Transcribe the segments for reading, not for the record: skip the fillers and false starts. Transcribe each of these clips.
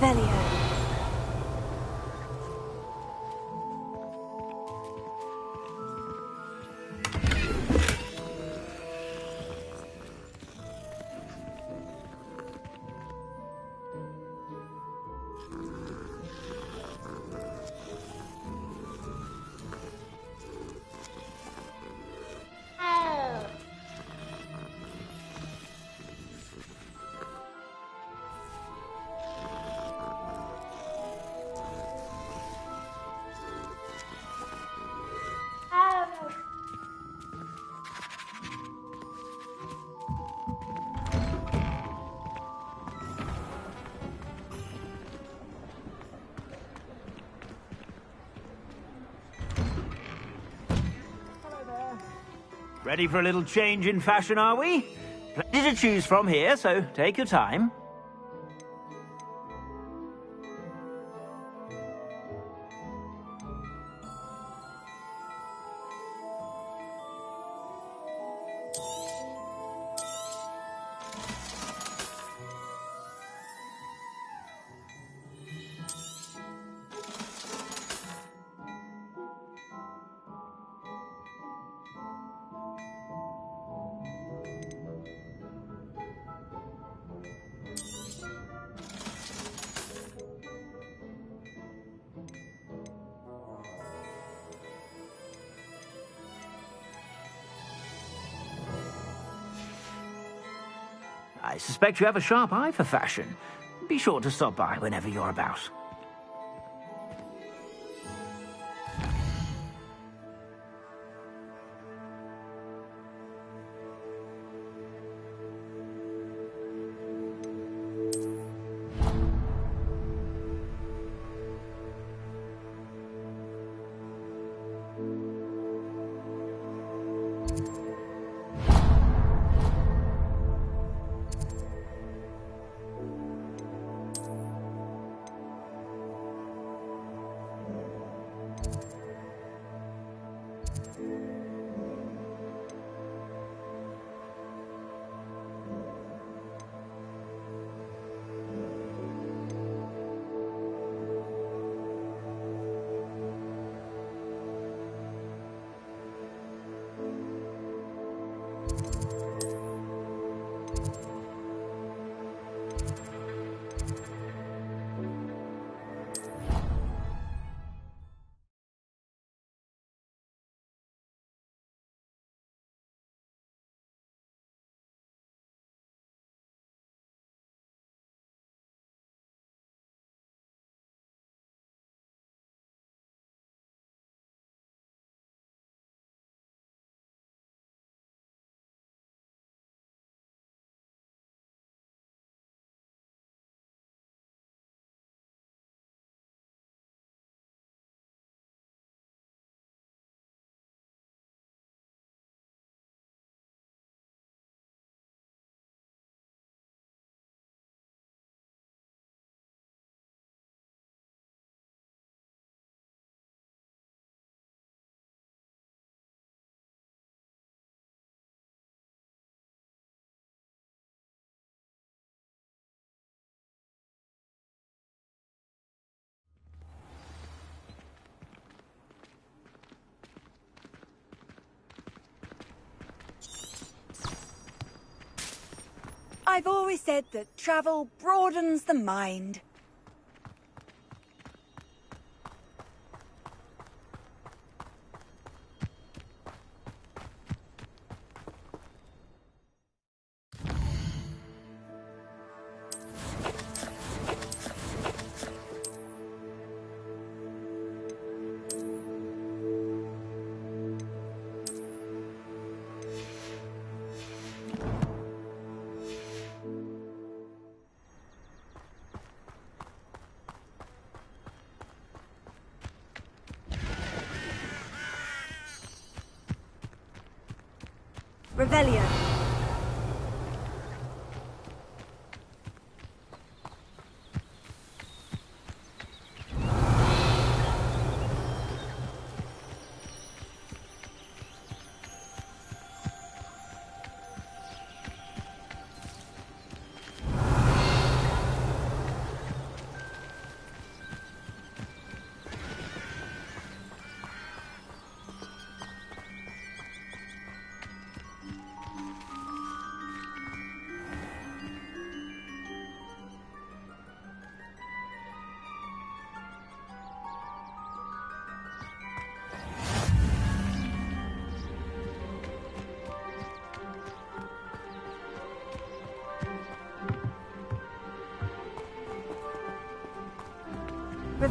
Revelio. Ready for a little change in fashion, are we? Plenty to choose from here, so take your time. I suspect you have a sharp eye for fashion. Be sure to stop by whenever you're about. I've always said that travel broadens the mind. Revelio.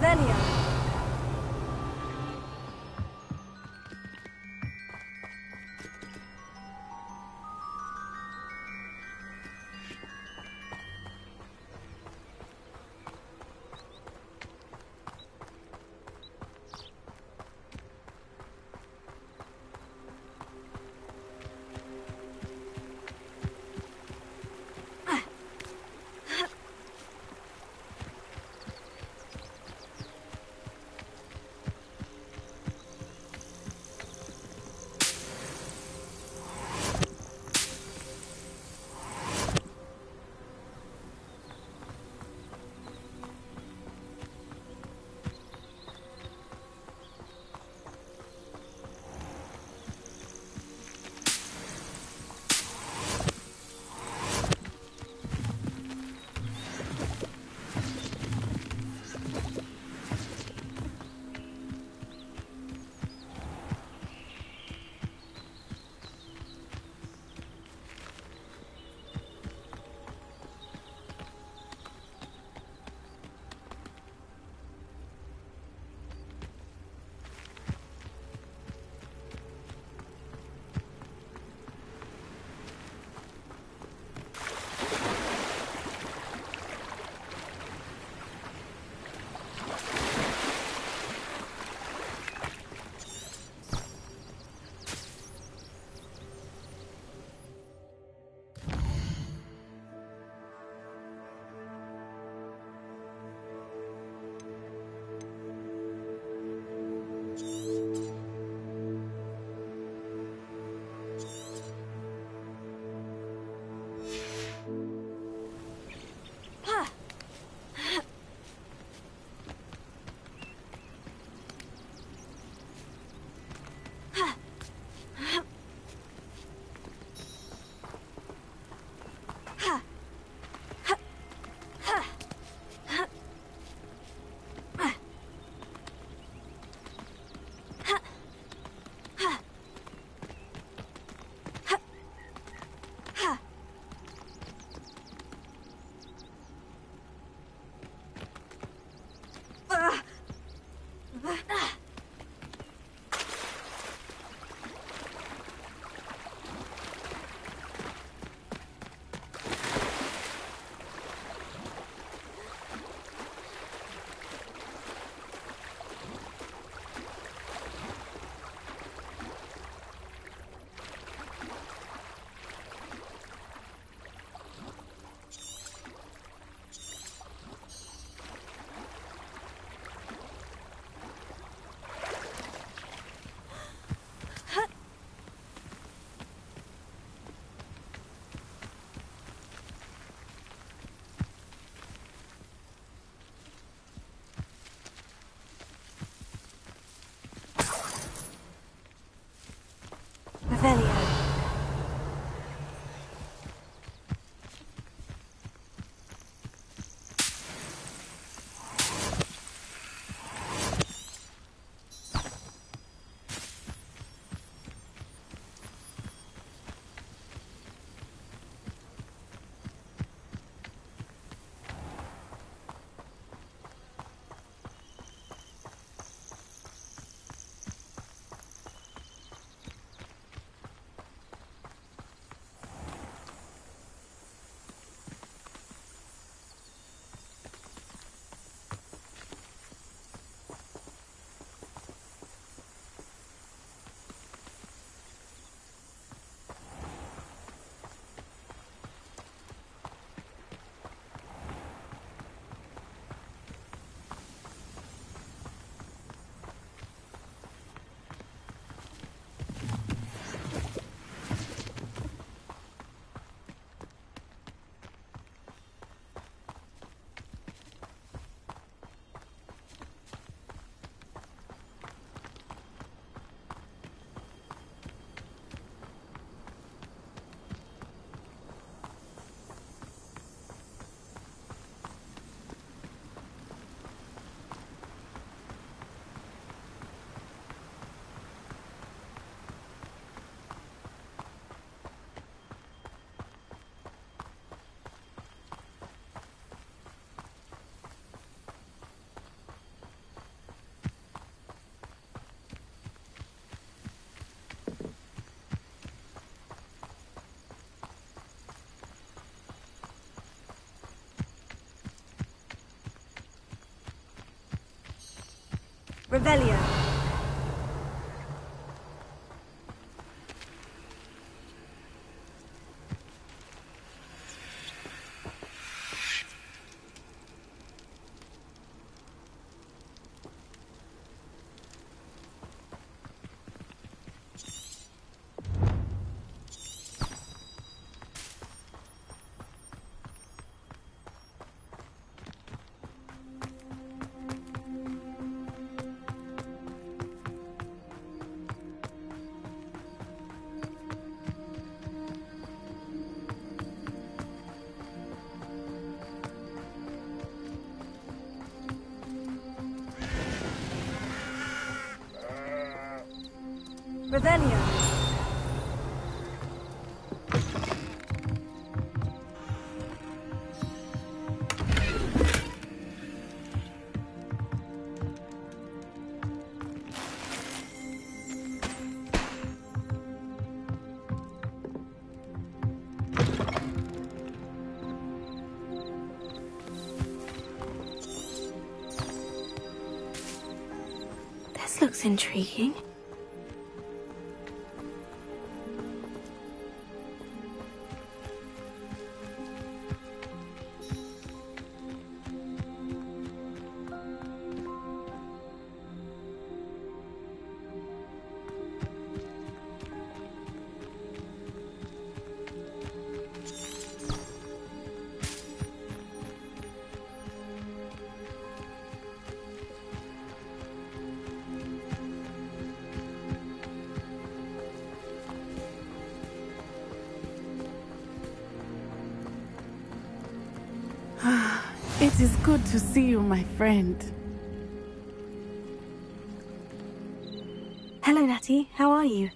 ℒ𝒾𝓀𝑒. Revelio. Revelio. This looks intriguing. It is good to see you, my friend. Hello, Natty. How are you?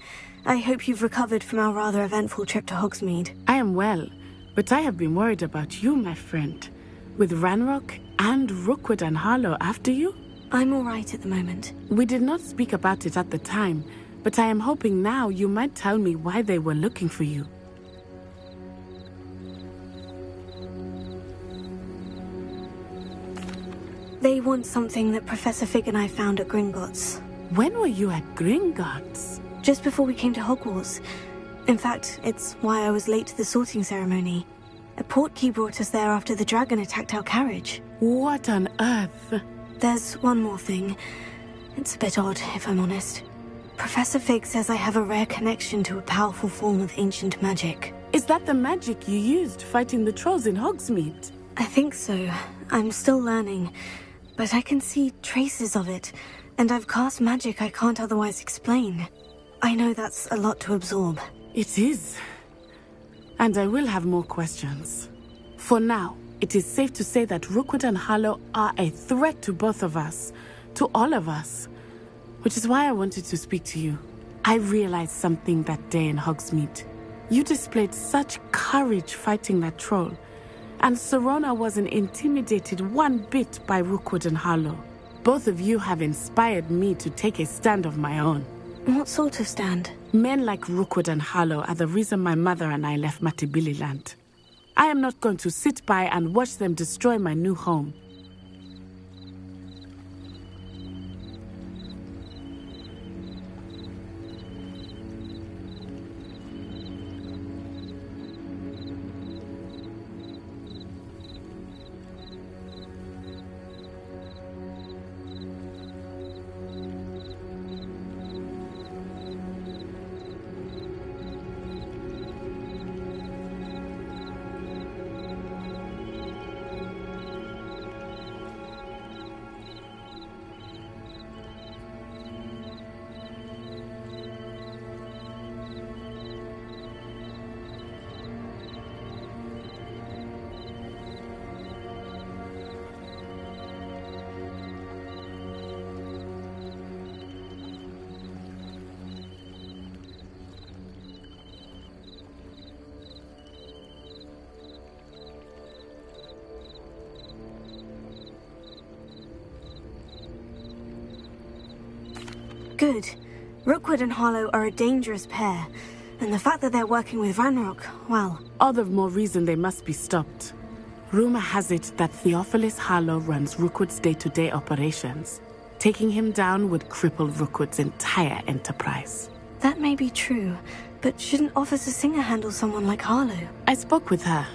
I hope you've recovered from our rather eventful trip to Hogsmeade. I am well, but I have been worried about you, my friend. With Ranrock and Rookwood and Harlow after you? I'm all right at the moment. We did not speak about it at the time, but I am hoping now you might tell me why they were looking for you. They want something that Professor Fig and I found at Gringotts. When were you at Gringotts? Just before we came to Hogwarts. In fact, it's why I was late to the sorting ceremony. A portkey brought us there after the dragon attacked our carriage. What on earth? There's one more thing. It's a bit odd, if I'm honest. Professor Fig says I have a rare connection to a powerful form of ancient magic. Is that the magic you used fighting the trolls in Hogsmeade? I think so. I'm still learning. But I can see traces of it, and I've cast magic I can't otherwise explain. I know that's a lot to absorb. It is. And I will have more questions. For now, it is safe to say that Rookwood and Harlow are a threat to both of us, to all of us. Which is why I wanted to speak to you. I realized something that day in Hogsmeade. You displayed such courage fighting that troll. And Sirona wasn't intimidated one bit by Rookwood and Harlow. Both of you have inspired me to take a stand of my own. What sort of stand? Men like Rookwood and Harlow are the reason my mother and I left Matabeleland. I am not going to sit by and watch them destroy my new home. Good. Rookwood and Harlow are a dangerous pair, and the fact that they're working with Ranrock, well... All the more reason they must be stopped. Rumor has it that Theophilus Harlow runs Rookwood's day-to-day operations. Taking him down would cripple Rookwood's entire enterprise. That may be true, but shouldn't Officer Singer handle someone like Harlow? I spoke with her.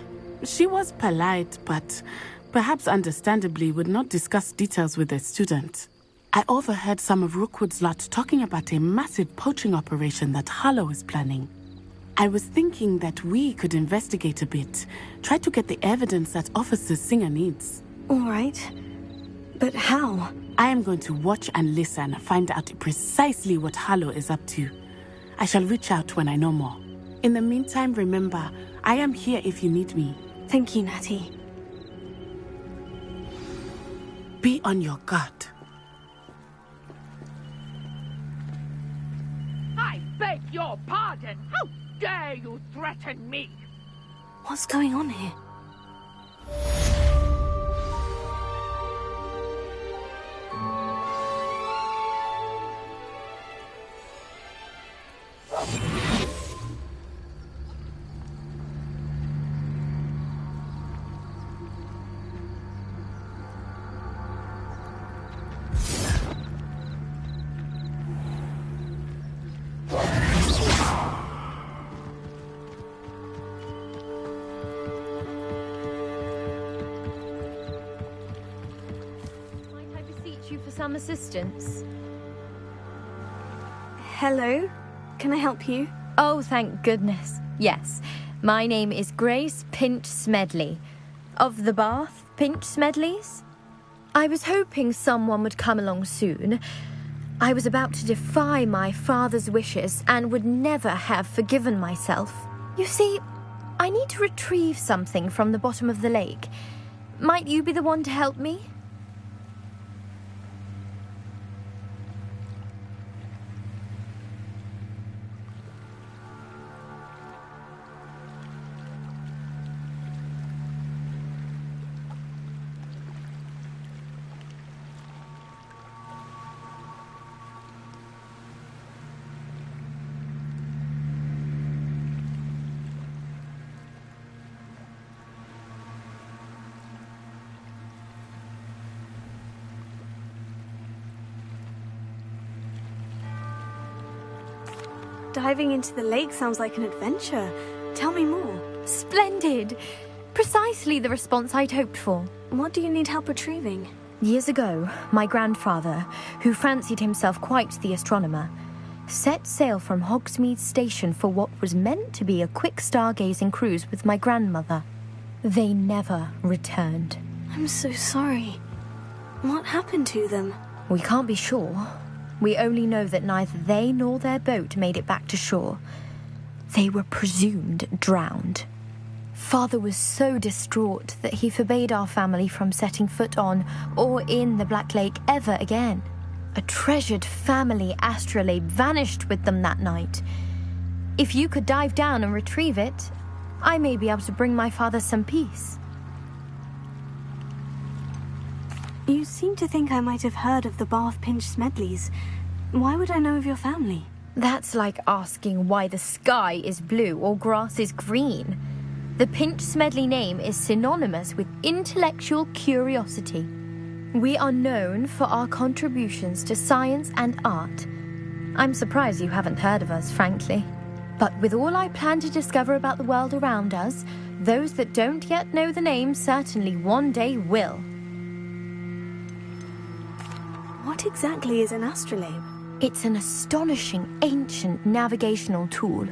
She was polite, but perhaps understandably would not discuss details with a student. I overheard some of Rookwood's lot talking about a massive poaching operation that Harlow is planning. I was thinking that we could investigate a bit, try to get the evidence that Officer Singer needs. All right. But how? I am going to watch and listen, find out precisely what Harlow is up to. I shall reach out when I know more. In the meantime, remember, I am here if you need me. Thank you, Natty. Be on your guard. I beg your pardon. How dare you threaten me? What's going on here? Some assistance. Hello? Can I help you? Oh, thank goodness. Yes. My name is Grace Pinch-Smedley. Of the Bath Pinch-Smedleys? I was hoping someone would come along soon. I was about to defy my father's wishes and would never have forgiven myself. You see, I need to retrieve something from the bottom of the lake. Might you be the one to help me? Diving into the lake sounds like an adventure. Tell me more. Splendid! Precisely the response I'd hoped for. What do you need help retrieving? Years ago, my grandfather, who fancied himself quite the astronomer, set sail from Hogsmeade Station for what was meant to be a quick stargazing cruise with my grandmother. They never returned. I'm so sorry. What happened to them? We can't be sure. We only know that neither they nor their boat made it back to shore. They were presumed drowned. Father was so distraught that he forbade our family from setting foot on or in the Black Lake ever again. A treasured family astrolabe vanished with them that night. If you could dive down and retrieve it, I may be able to bring my father some peace. You seem to think I might have heard of the Bath Pinch-Smedleys. Why would I know of your family? That's like asking why the sky is blue or grass is green. The Pinch-Smedley name is synonymous with intellectual curiosity. We are known for our contributions to science and art. I'm surprised you haven't heard of us, frankly. But with all I plan to discover about the world around us, those that don't yet know the name certainly one day will. What exactly is an astrolabe? It's an astonishing ancient navigational tool.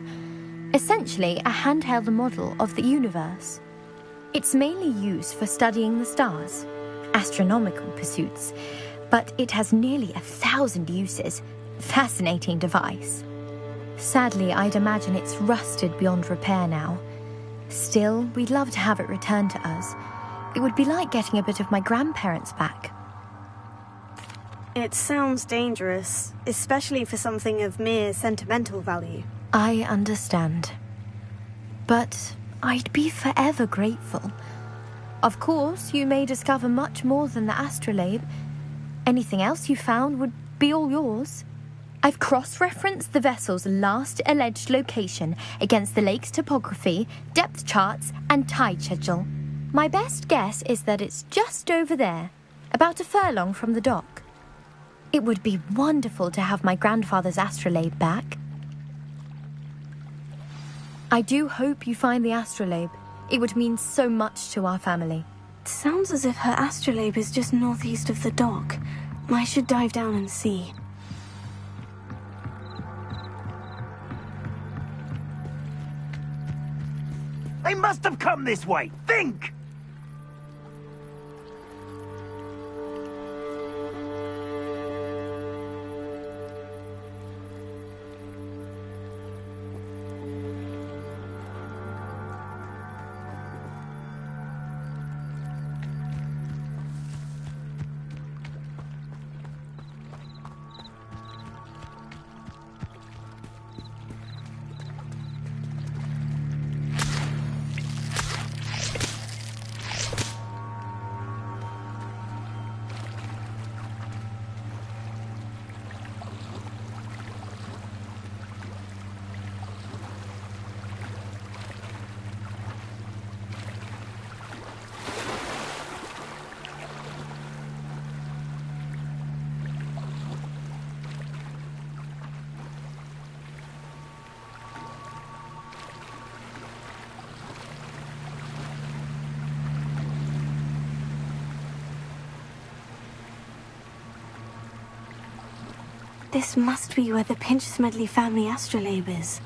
Essentially a handheld model of the universe. It's mainly used for studying the stars, astronomical pursuits, but it has nearly 1,000 uses. Fascinating device. Sadly, I'd imagine it's rusted beyond repair now. Still, we'd love to have it returned to us. It would be like getting a bit of my grandparents back. It sounds dangerous, especially for something of mere sentimental value. I understand. But I'd be forever grateful. Of course, you may discover much more than the astrolabe. Anything else you found would be all yours. I've cross-referenced the vessel's last alleged location against the lake's topography, depth charts, and tide schedule. My best guess is that it's just over there, about a furlong from the dock. It would be wonderful to have my grandfather's astrolabe back. I do hope you find the astrolabe. It would mean so much to our family. Sounds as if her astrolabe is just northeast of the dock. I should dive down and see. They must have come this way! Think! This must be where the ℒ𝒃𝑒𝓈 family astrolabe is.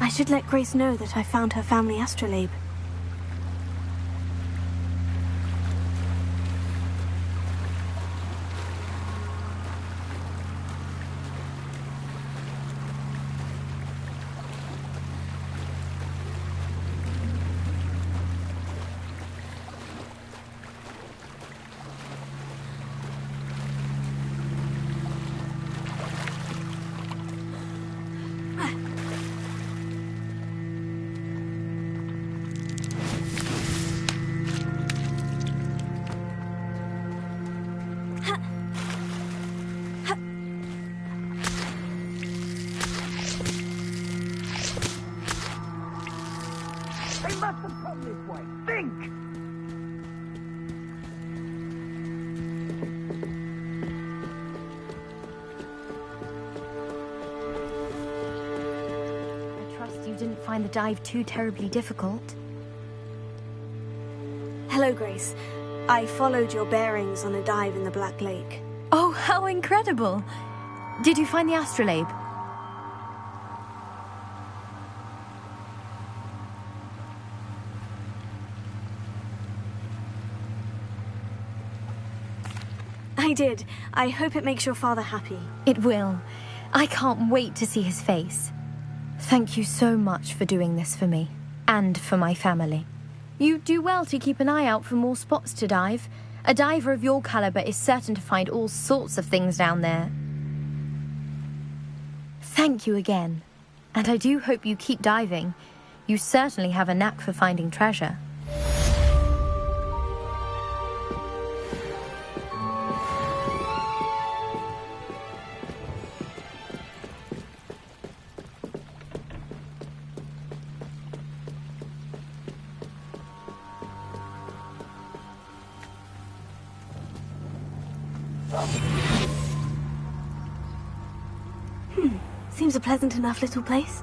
I should let Grace know that I found her family astrolabe. They must have come this way! Think! I trust you didn't find the dive too terribly difficult. Hello, Grace. I followed your bearings on a dive in the Black Lake. Oh, how incredible! Did you find the astrolabe? I did. I hope it makes your father happy. It will. I can't wait to see his face. Thank you so much for doing this for me, and for my family. You do well to keep an eye out for more spots to dive. A diver of your caliber is certain to find all sorts of things down there. Thank you again. And I do hope you keep diving. You certainly have a knack for finding treasure. Seems a pleasant enough little place.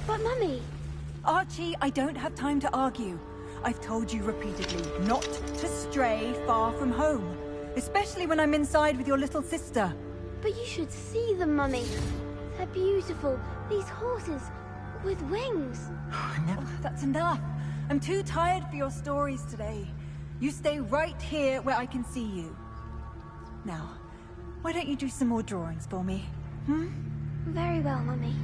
But Mummy... Archie, I don't have time to argue. I've told you repeatedly not to stray far from home. Especially when I'm inside with your little sister. But you should see them, Mummy. They're beautiful. These horses with wings. That's enough. I'm too tired for your stories today. You stay right here where I can see you. Now, why don't you do some more drawings for me? Hmm? Very well, Mummy.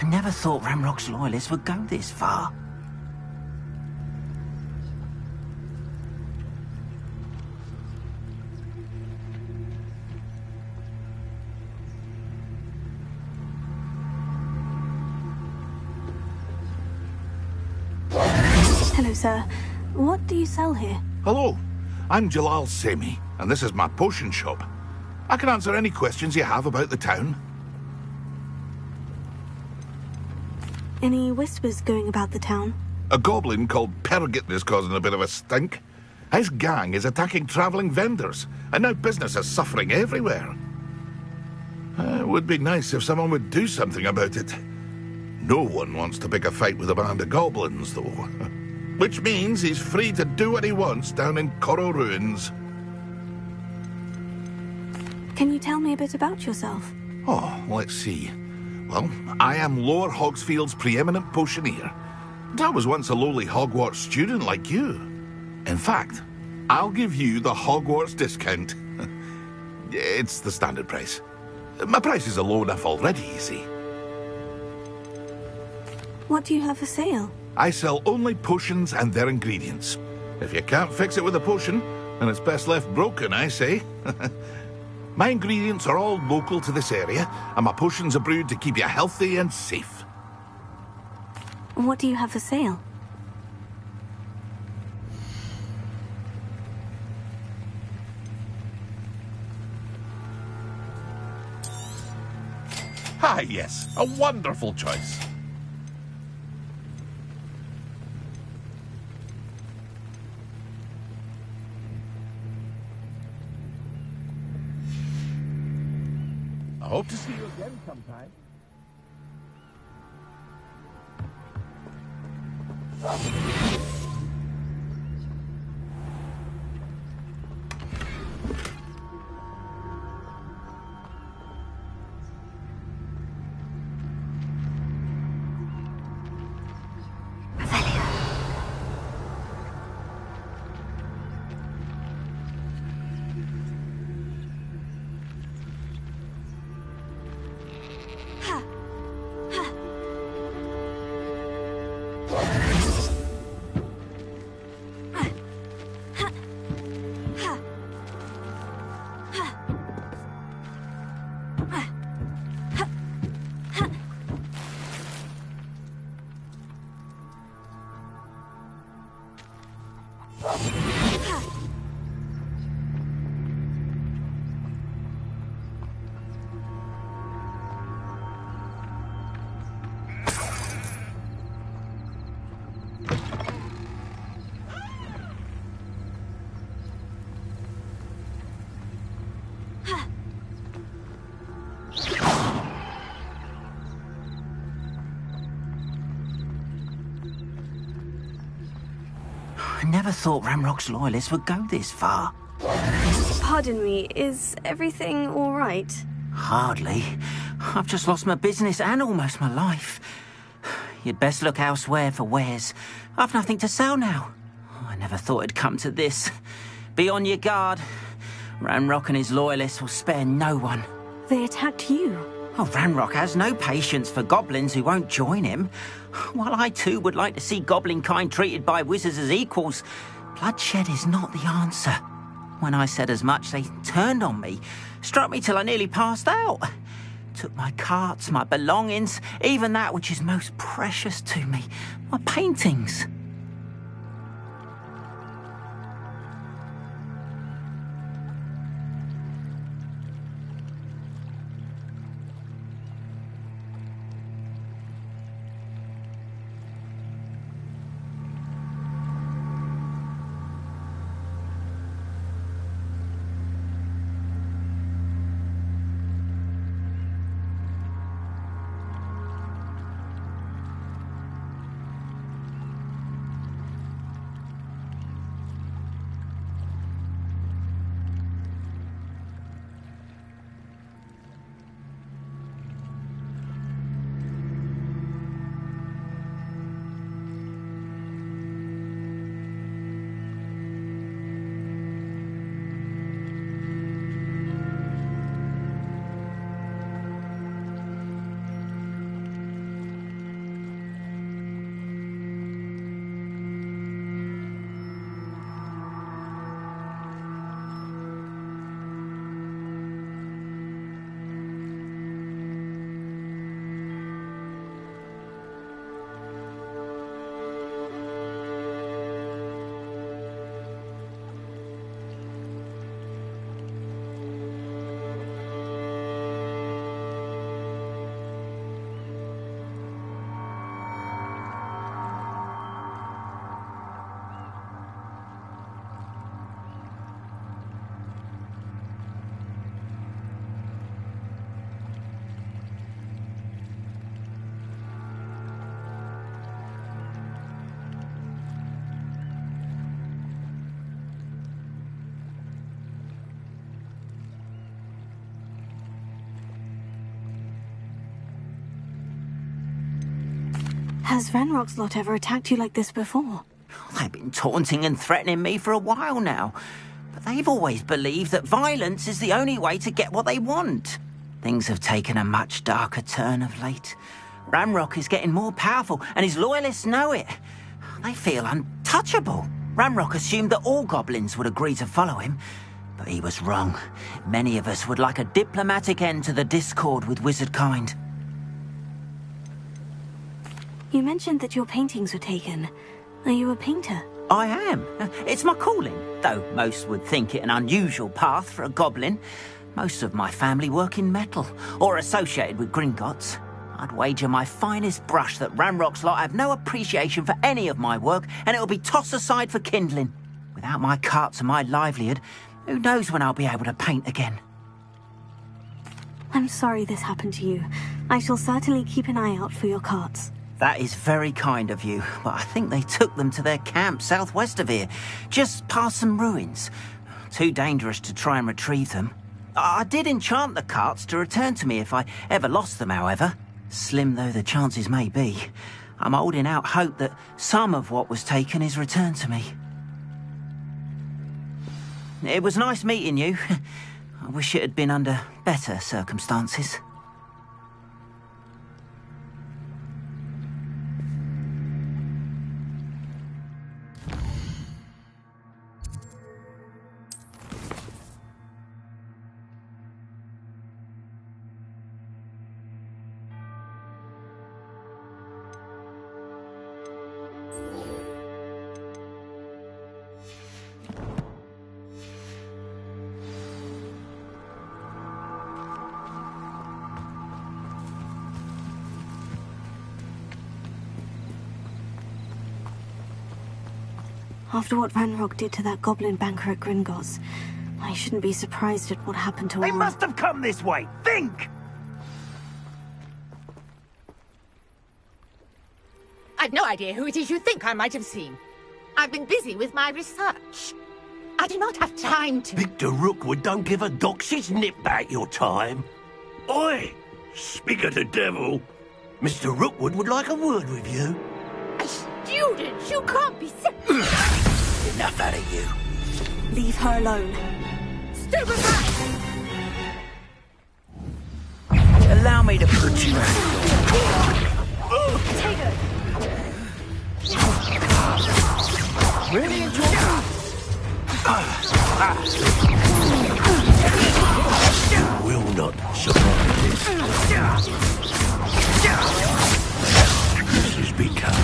I never thought Ranrock's loyalists would go this far. Hello, sir. What do you sell here? Hello, I'm 𝒟𝓈𝒶𝓁, and this is my potion shop. I can answer any questions you have about the town. Any whispers going about the town? A goblin called ℒ𝒾𝓁 is causing a bit of a stink. His gang is attacking travelling vendors, and now business is suffering everywhere. It would be nice if someone would do something about it. No one wants to pick a fight with a band of goblins, though. Which means he's free to do what he wants down in Coral Ruins. Can you tell me a bit about yourself? Oh, let's see. Well, I am Lower Hogsfield's preeminent potioneer. And I was once a lowly Hogwarts student like you. In fact, I'll give you the Hogwarts discount. It's the standard price. My prices are low enough already, you see. What do you have for sale? I sell only potions and their ingredients. If you can't fix it with a potion, then it's best left broken, I say. My ingredients are all local to this area, and my potions are brewed to keep you healthy and safe. What do you have for sale? Ah, yes, a wonderful choice. I hope to see you again sometime. I never thought Ranrock's loyalists would go this far. Pardon me, is everything all right? Hardly. I've just lost my business and almost my life. You'd best look elsewhere for wares. I've nothing to sell now. I never thought it'd come to this. Be on your guard. Ranrock and his loyalists will spare no one. They attacked you. Oh, Ranrock has no patience for goblins who won't join him. While I too would like to see goblin kind treated by wizards as equals, bloodshed is not the answer. When I said as much, they turned on me, struck me till I nearly passed out. Took my carts, my belongings, even that which is most precious to me, my paintings. Has Ranrock's lot ever attacked you like this before? They've been taunting and threatening me for a while now, but they've always believed that violence is the only way to get what they want. Things have taken a much darker turn of late. Ranrock is getting more powerful, and his loyalists know it. They feel untouchable. Ranrock assumed that all goblins would agree to follow him, but he was wrong. Many of us would like a diplomatic end to the discord with wizard kind. You mentioned that your paintings were taken. Are you a painter? I am. It's my calling, though most would think it an unusual path for a goblin. Most of my family work in metal, or associated with Gringotts. I'd wager my finest brush that Ranrock's lot have no appreciation for any of my work, and it'll be tossed aside for kindling. Without my carts and my livelihood, who knows when I'll be able to paint again. I'm sorry this happened to you. I shall certainly keep an eye out for your carts. That is very kind of you, but I think they took them to their camp southwest of here, just past some ruins. Too dangerous to try and retrieve them. I did enchant the carts to return to me if I ever lost them, however. Slim though the chances may be, I'm holding out hope that some of what was taken is returned to me. It was nice meeting you. I wish it had been under better circumstances. After what Ranrock did to that goblin banker at Gringotts, I shouldn't be surprised at what happened to all... They must have come this way! Think! I've no idea who it is you think I might have seen. I've been busy with my research. I do not have time to... Victor Rookwood don't give a doxy's nip back your time. Oi! Speak of the devil. Mr. Rookwood would like a word with you. A student? You can't be... Enough out of you. Leave her alone. stupid rat! Allow me to put you out. Take it. Really enjoy it. Will not survive this. This has become...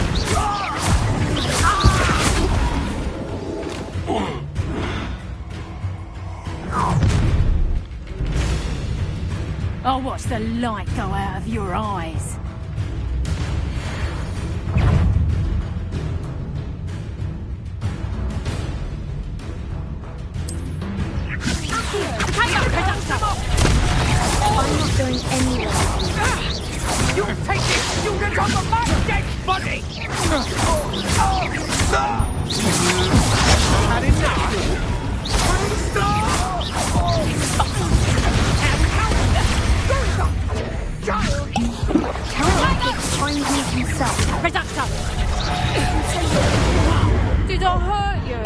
I'll watch the light go out of your eyes. I'm not going anywhere. You take it! You can come with my dead body! Had enough? Find me himself. Reductor! Did I hurt you?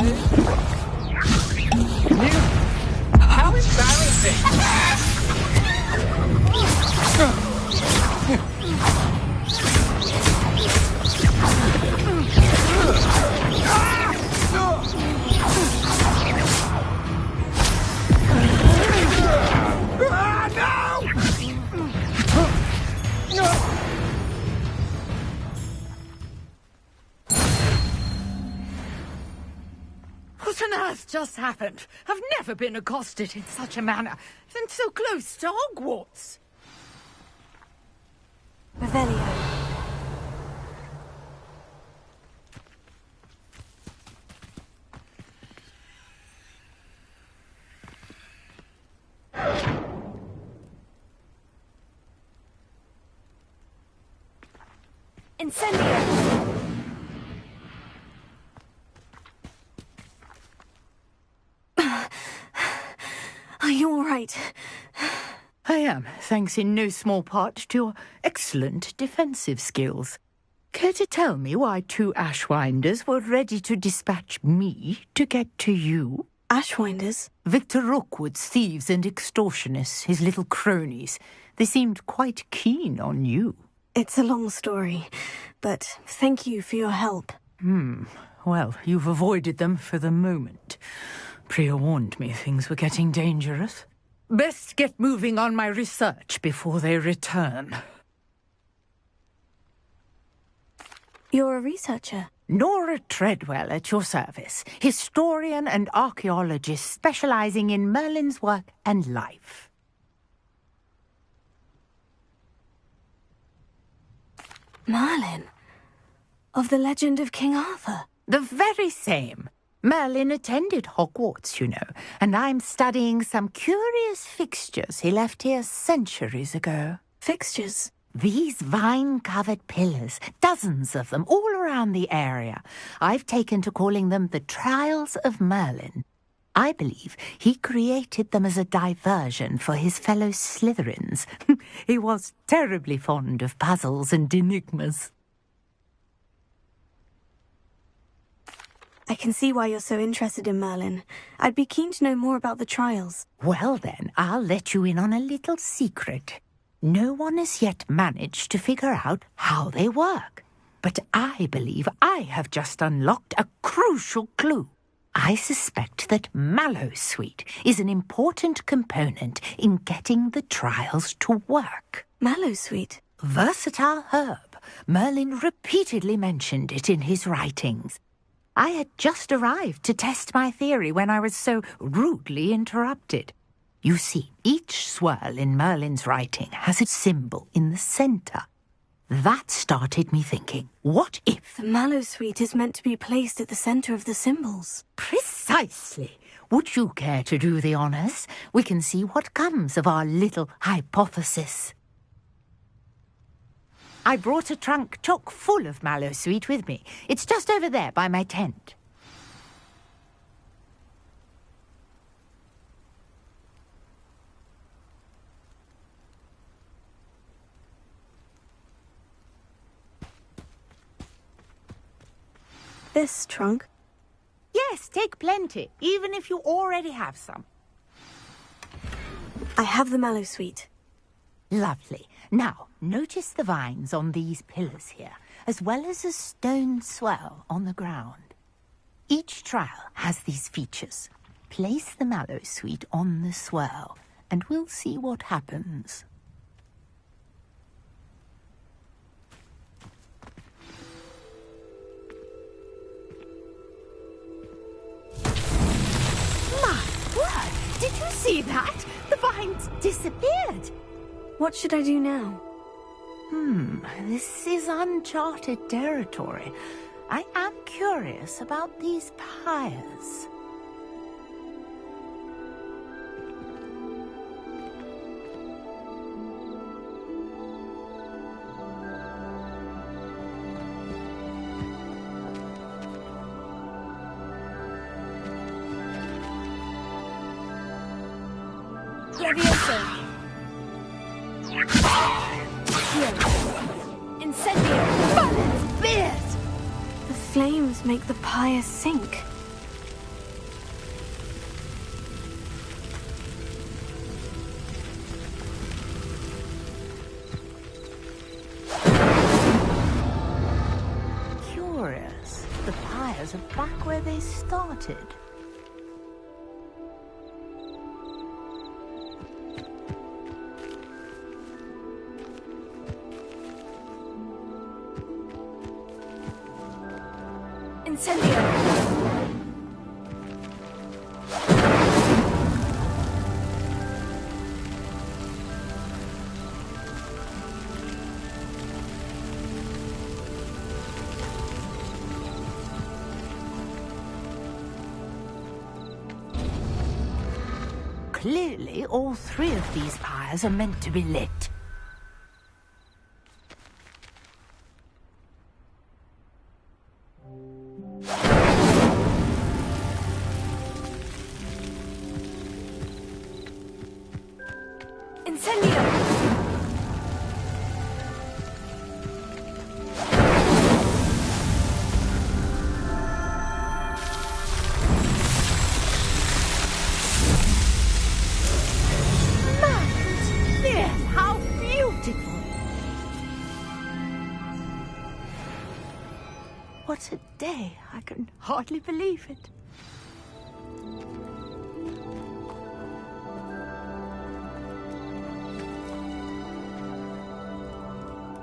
How embarrassing! What on earth just happened? I've never been accosted in such a manner, and so close to Hogwarts. Revelio. Incendio. Are you all right? I am, thanks in no small part to your excellent defensive skills. Care to tell me why 2 Ashwinders were ready to dispatch me to get to you? Ashwinders? Victor Rookwood's thieves and extortionists, his little cronies. They seemed quite keen on you. It's a long story, but thank you for your help. Well, you've avoided them for the moment. Priya warned me things were getting dangerous. Best get moving on my research before they return. You're a researcher? Nora Treadwell at your service, historian and archaeologist specializing in Merlin's work and life. Merlin? Of the legend of King Arthur? The very same. Merlin attended Hogwarts, you know, and I'm studying some curious fixtures he left here centuries ago. Fixtures? These vine-covered pillars, dozens of them, all around the area. I've taken to calling them the Trials of Merlin. I believe he created them as a diversion for his fellow Slytherins. He was terribly fond of puzzles and enigmas. I can see why you're so interested in Merlin. I'd be keen to know more about the trials. Well then, I'll let you in on a little secret. No one has yet managed to figure out how they work. But I believe I have just unlocked a crucial clue. I suspect that mallowsweet is an important component in getting the trials to work. Mallowsweet? Versatile herb. Merlin repeatedly mentioned it in his writings. I had just arrived to test my theory when I was so rudely interrupted. You see, each swirl in Merlin's writing has a symbol in the centre. That started me thinking, what if... The mallowsweet is meant to be placed at the centre of the symbols. Precisely. Would you care to do the honours? We can see what comes of our little hypothesis. I brought a trunk chock full of mallowsweet with me. It's just over there by my tent. This trunk? Yes, take plenty, even if you already have some. I have the mallow sweet. Lovely. Now, notice the vines on these pillars here, as well as a stone swell on the ground. Each trial has these features. Place the mallow sweet on the swell, and we'll see what happens. My word! Did you see that? The vines disappeared. What should I do now? This is uncharted territory. I am curious about these pyres. Levioso! Incendio! Balance beard! The flames make the pyre sink. Curious. The pyres are back where they started. Incendio! Clearly, all three of these pyres are meant to be lit. What a day! I can hardly believe it.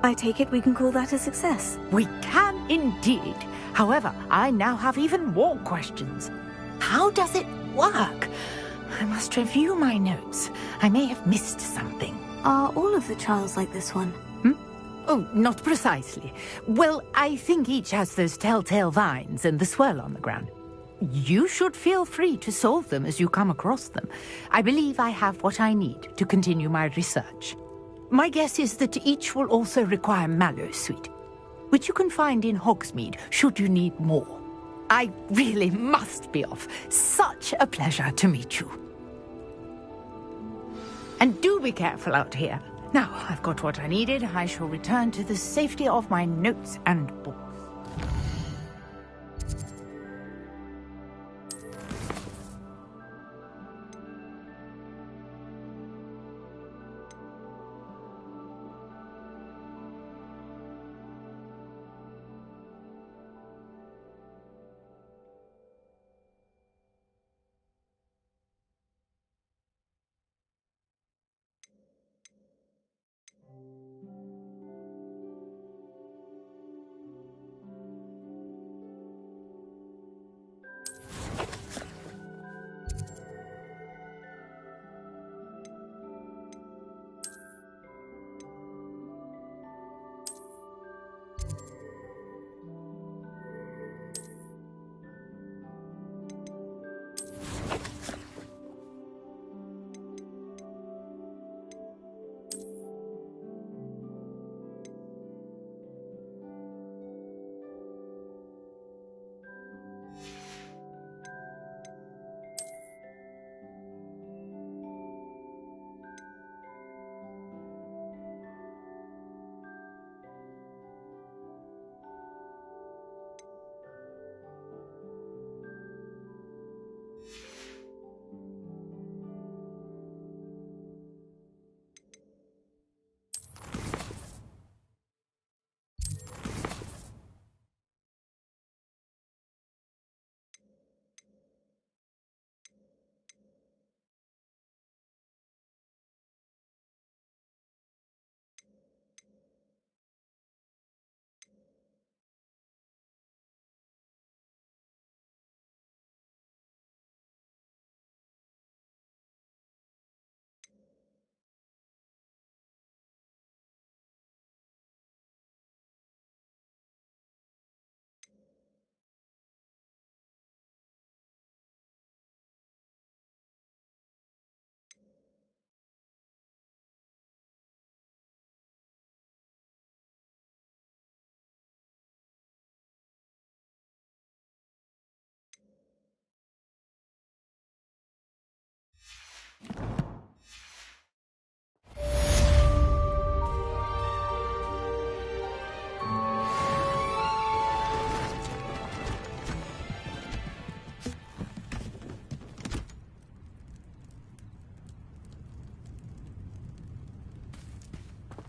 I take it we can call that a success. We can indeed. However, I now have even more questions. How does it work? I must review my notes. I may have missed something. Are all of the trials like this one? Oh, not precisely. Well, I think each has those telltale vines and the swirl on the ground. You should feel free to solve them as you come across them. I believe I have what I need to continue my research. My guess is that each will also require mallow sweet, which you can find in Hogsmeade should you need more. I really must be off. Such a pleasure to meet you. And do be careful out here. Now I've got what I needed, I shall return to the safety of my notes and books.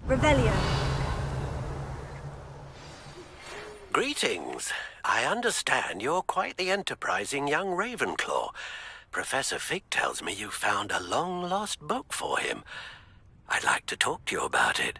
Revelio. Greetings. I understand you're quite the enterprising young Ravenclaw. Professor Fig tells me you found a long-lost book for him. I'd like to talk to you about it.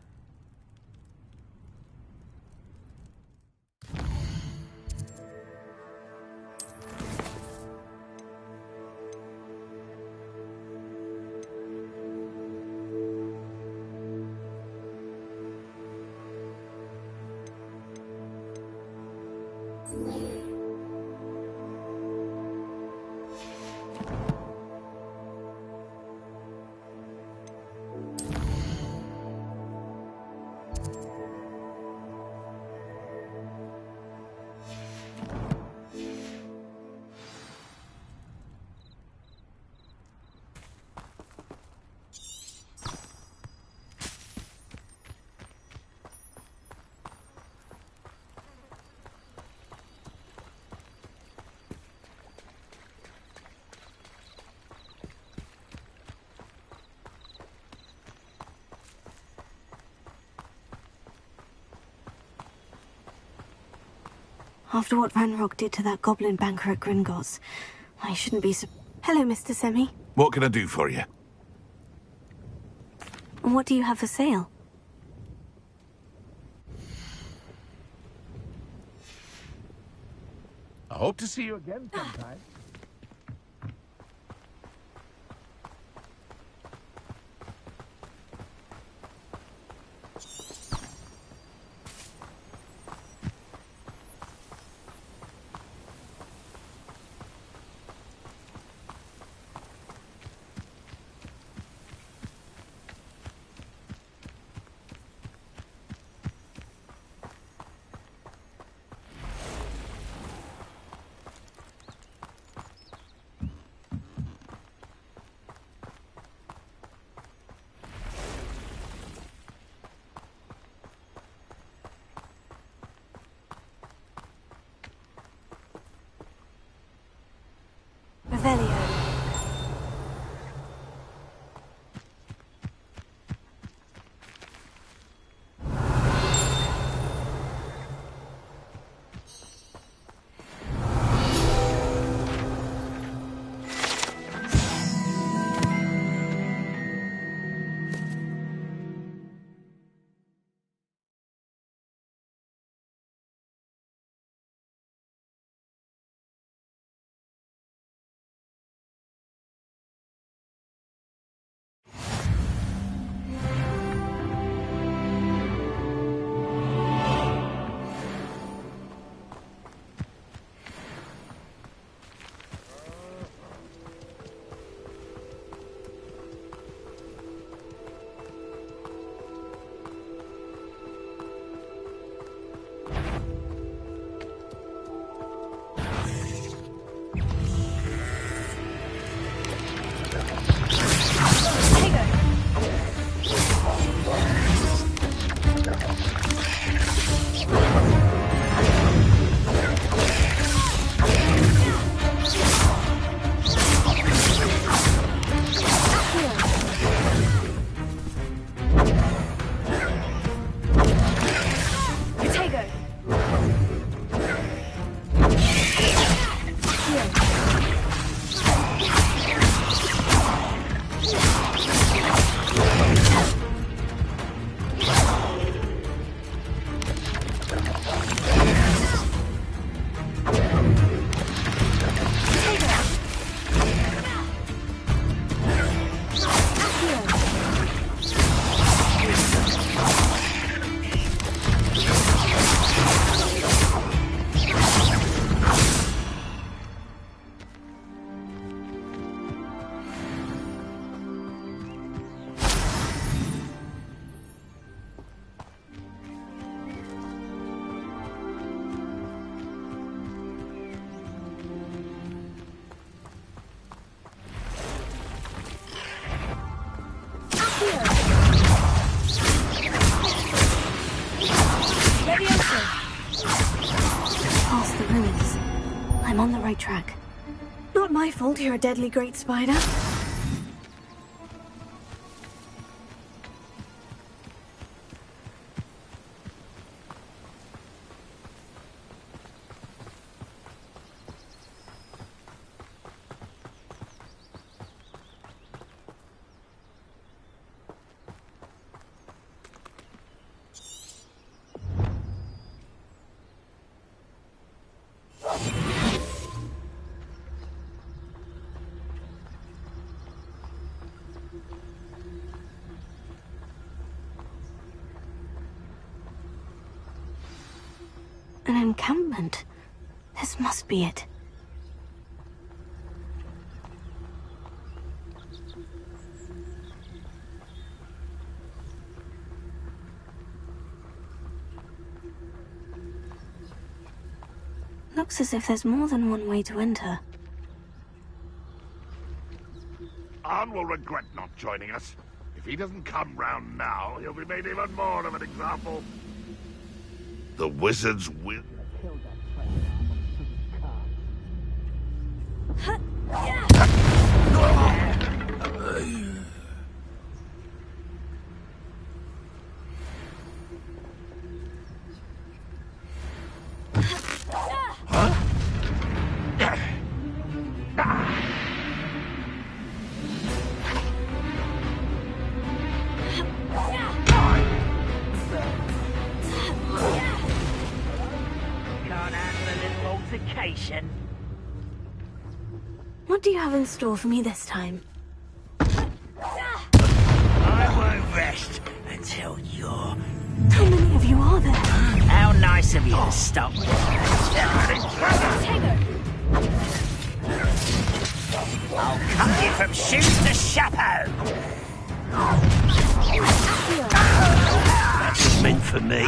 After what Ranrock did to that goblin banker at Gringotts, I shouldn't be so... Hello, Mr. Semi. What can I do for you? What do you have for sale? I hope to see you again sometime. Revelio. Past the ruins. I'm on the right track. Not my fault you're a deadly great spider. encampment. This must be it. Looks as if there's more than one way to enter. Arn will regret not joining us. If he doesn't come round now, he'll be made even more of an example. The wizards will... What do you have in store for me this time? I won't rest until you're... How many of you are there? How nice of you to stop me. I'll cut you from shoes to chapeau. That was meant for me.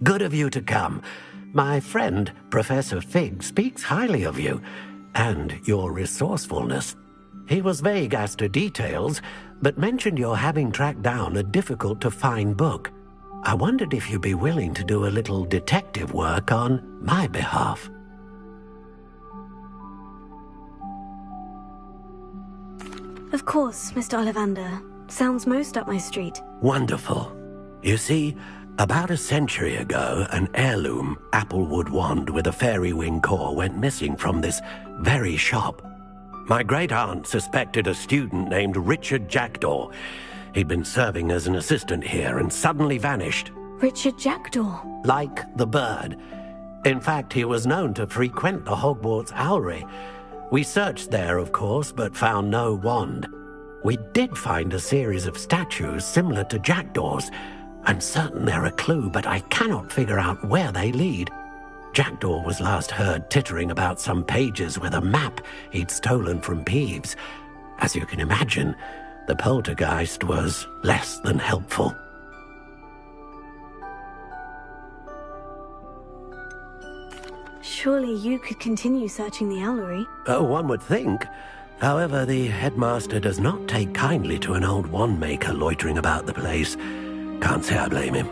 Good of you to come. My friend, Professor Fig, speaks highly of you, and your resourcefulness. He was vague as to details, but mentioned your having tracked down a difficult-to-find book. I wondered if you'd be willing to do a little detective work on my behalf. Of course, Mr. Ollivander. Sounds most up my street. Wonderful. You see, about a century ago, an heirloom applewood wand with a fairy wing core went missing from this very shop. My great-aunt suspected a student named Richard Jackdaw. He'd been serving as an assistant here and suddenly vanished. Richard Jackdaw? Like the bird. In fact, he was known to frequent the Hogwarts Owlery. We searched there, of course, but found no wand. We did find a series of statues similar to Jackdaw's. I'm certain they're a clue, but I cannot figure out where they lead. Jackdaw was last heard tittering about some pages with a map he'd stolen from Peeves. As you can imagine, the poltergeist was less than helpful. Surely you could continue searching the Owlery. Oh, one would think. However, the headmaster does not take kindly to an old wand-maker loitering about the place. Can't say I blame him.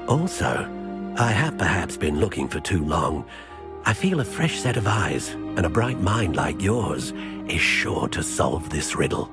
Also, I have perhaps been looking for too long. I feel a fresh set of eyes, and a bright mind like yours is sure to solve this riddle.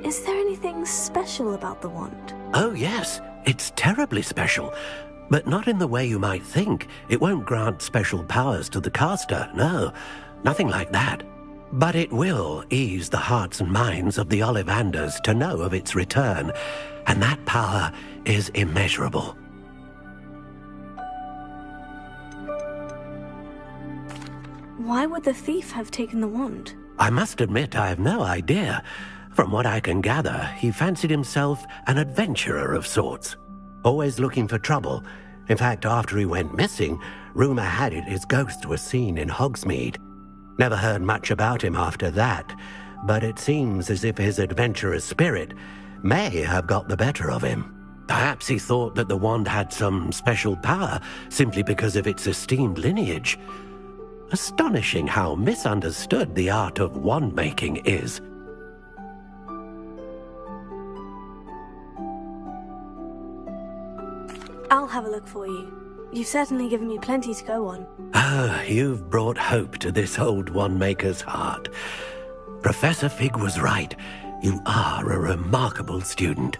Is there anything special about the wand? Oh, yes. It's terribly special. But not in the way you might think. It won't grant special powers to the caster, no. Nothing like that. But it will ease the hearts and minds of the Ollivanders to know of its return, and that power is immeasurable. Why would the thief have taken the wand? I must admit I have no idea. From what I can gather, he fancied himself an adventurer of sorts, always looking for trouble. In fact, after he went missing, rumour had it his ghost was seen in Hogsmeade. Never heard much about him after that, but it seems as if his adventurous spirit may have got the better of him. Perhaps he thought that the wand had some special power simply because of its esteemed lineage. Astonishing how misunderstood the art of wand-making is. I'll have a look for you. You've certainly given me plenty to go on. Ah, you've brought hope to this old wand-maker's heart. Professor Fig was right. You are a remarkable student.